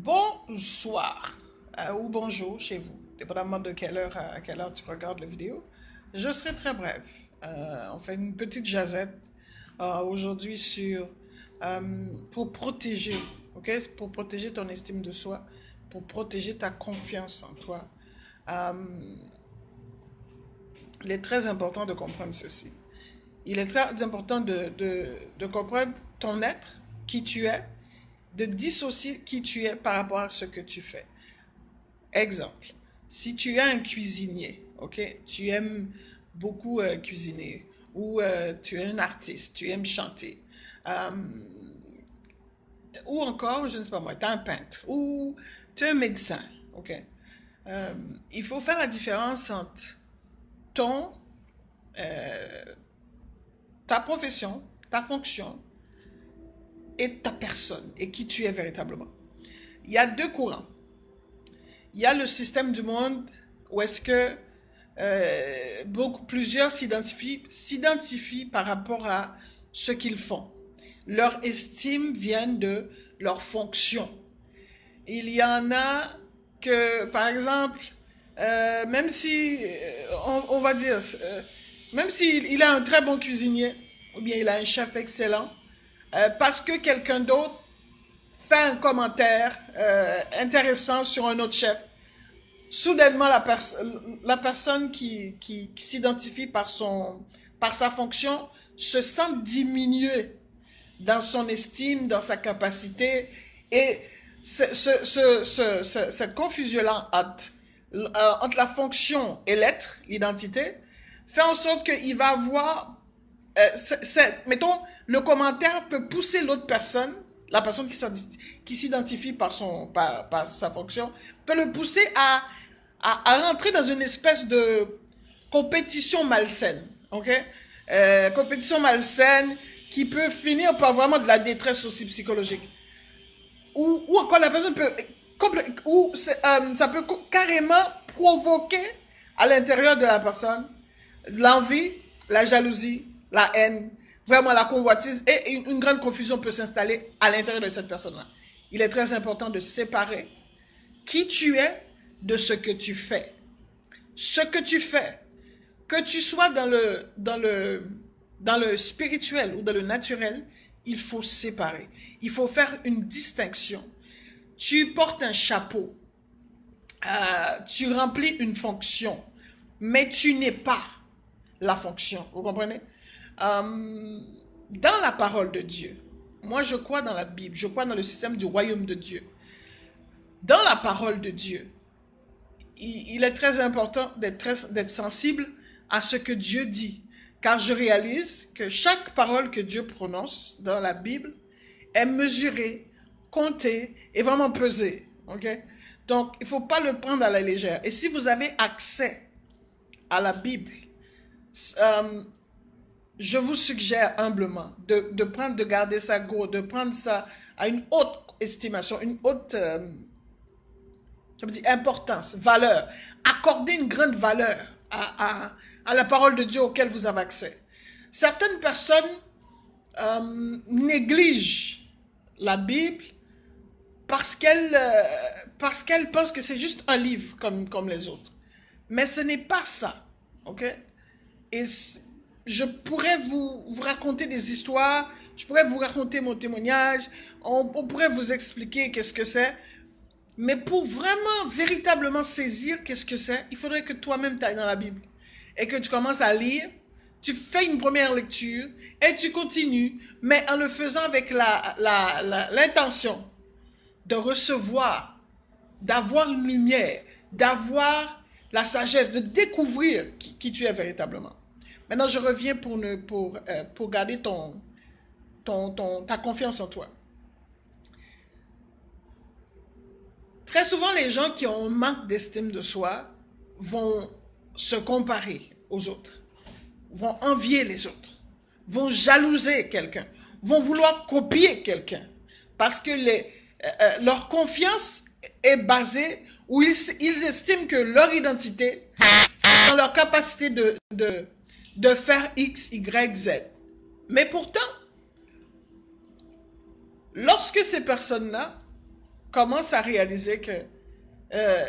Bonsoir ou bonjour chez vous, dépendamment de à quelle heure tu regardes la vidéo. Je serai très bref. On fait une petite jazette aujourd'hui sur pour protéger, ok, pour protéger ton estime de soi, pour protéger ta confiance en toi. Il est très important de comprendre ceci. Il est très important de comprendre ton être, qui tu es, de dissocier qui tu es par rapport à ce que tu fais. Exemple, si tu es un cuisinier, ok, tu aimes beaucoup cuisiner, ou tu es un artiste, tu aimes chanter, ou encore, je ne sais pas moi, tu es un peintre, ou tu es un médecin, ok. Il faut faire la différence entre ton, ta profession, ta fonction, et ta personne, et qui tu es véritablement. Il y a deux courants. Il y a le système du monde où est-ce que plusieurs s'identifient par rapport à ce qu'ils font. Leur estime vient de leur fonction. Il y en a que, par exemple, même si, on va dire, même s'il a un très bon cuisinier, ou bien il a un chef excellent, parce que quelqu'un d'autre fait un commentaire intéressant sur un autre chef, soudainement la personne qui s'identifie par sa fonction se sent diminuée dans son estime, dans sa capacité, et cette confusion-là entre la fonction et l'être, l'identité, fait en sorte qu'il va avoir, mettons, le commentaire peut pousser l'autre personne, la personne qui s'identifie par sa fonction, peut le pousser à rentrer dans une espèce de compétition malsaine, ok? Compétition malsaine qui peut finir par vraiment de la détresse aussi psychologique. Ou encore la personne peut, ça peut carrément provoquer à l'intérieur de la personne l'envie, la jalousie, la haine, vraiment la convoitise, et une grande confusion peut s'installer à l'intérieur de cette personne-là. Il est très important de séparer qui tu es de ce que tu fais. Ce que tu fais, que tu sois dans le spirituel ou dans le naturel, il faut séparer. Il faut faire une distinction. Tu portes un chapeau, tu remplis une fonction, mais tu n'es pas la fonction. Vous comprenez? Dans la parole de Dieu, moi je crois dans la Bible, je crois dans le système du royaume de Dieu. Dans la parole de Dieu, il est très important d'être sensible à ce que Dieu dit. Car je réalise que chaque parole que Dieu prononce dans la Bible est mesurée, comptée et vraiment pesée. Okay? Donc, il ne faut pas le prendre à la légère. Et si vous avez accès à la Bible, je vous suggère humblement de garder ça gros, de prendre ça à une haute estimation, une haute importance, valeur. Accorder une grande valeur à la parole de Dieu auquel vous avez accès. Certaines personnes négligent la Bible parce qu'elles pensent que c'est juste un livre comme les autres. Mais ce n'est pas ça. Ok? Et je pourrais vous raconter des histoires, je pourrais vous raconter mon témoignage, on pourrait vous expliquer qu'est-ce que c'est. Mais pour vraiment, véritablement saisir qu'est-ce que c'est, il faudrait que toi-même tu ailles dans la Bible et que tu commences à lire, tu fais une première lecture et tu continues, mais en le faisant avec l'intention de recevoir, d'avoir une lumière, d'avoir la sagesse, de découvrir qui tu es véritablement. Maintenant, je reviens pour garder ta confiance en toi. Très souvent, les gens qui ont un manque d'estime de soi vont se comparer aux autres, vont envier les autres, vont jalouser quelqu'un, vont vouloir copier quelqu'un, parce que leur confiance est basée, où ils estiment que leur identité, c'est dans leur capacité de faire X, Y, Z. Mais pourtant, lorsque ces personnes-là commence à réaliser que, euh,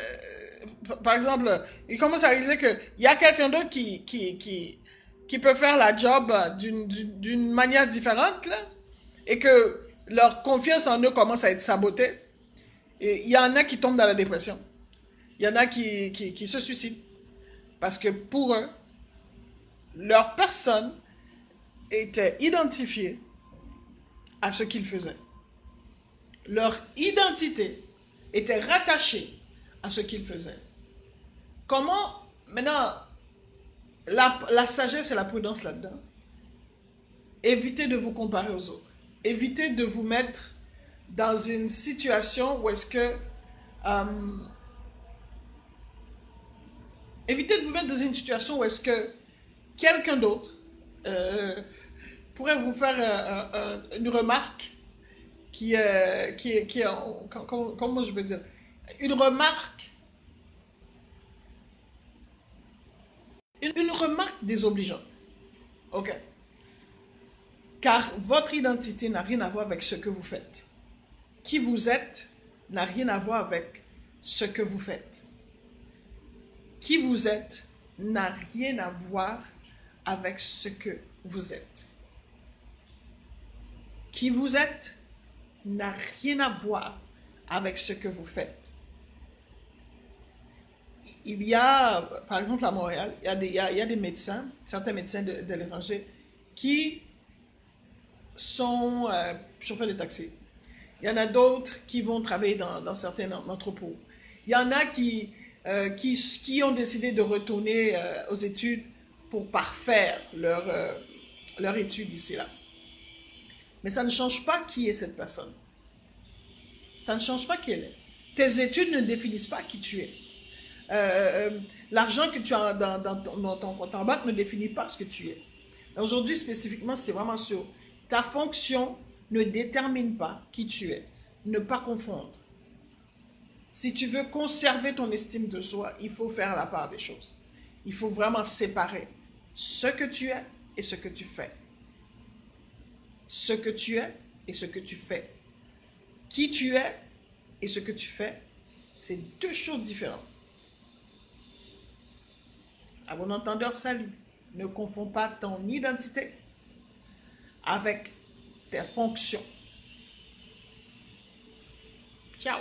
par exemple, ils commencent à réaliser qu'il y a quelqu'un d'autre qui peut faire la job d'une manière différente, là, et que leur confiance en eux commence à être sabotée. Et il y en a qui tombent dans la dépression. Il y en a qui se suicident. Parce que pour eux, leur personne était identifiée à ce qu'ils faisaient. Leur identité était rattachée à ce qu'ils faisaient. Comment, maintenant, la sagesse et la prudence là-dedans, évitez de vous comparer aux autres. Évitez de vous mettre dans une situation où est-ce que... évitez de vous mettre dans une situation où est-ce que quelqu'un d'autre pourrait vous faire une remarque comment je peux dire, une remarque désobligeante. Ok? Car votre identité n'a rien à voir avec ce que vous faites. Qui vous êtes n'a rien à voir avec ce que vous faites. Qui vous êtes n'a rien à voir avec ce que vous êtes. Qui vous êtes n'a rien à voir avec ce que vous faites. Il y a, par exemple à Montréal, il y a des médecins, certains médecins de l'étranger, qui sont chauffeurs de taxi. Il y en a d'autres qui vont travailler dans certains entrepôts. Il y en a qui ont décidé de retourner aux études pour parfaire leur étude ici là. Mais ça ne change pas qui est cette personne. Ça ne change pas qui elle est. Tes études ne définissent pas qui tu es. L'argent que tu as dans ton compte en banque ne définit pas ce que tu es. Aujourd'hui, spécifiquement, c'est vraiment sûr. Ta fonction ne détermine pas qui tu es. Ne pas confondre. Si tu veux conserver ton estime de soi, il faut faire la part des choses. Il faut vraiment séparer ce que tu es et ce que tu fais. Ce que tu es et ce que tu fais. Qui tu es et ce que tu fais, c'est deux choses différentes. À bon entendeur, salut. Ne confonds pas ton identité avec tes fonctions. Ciao.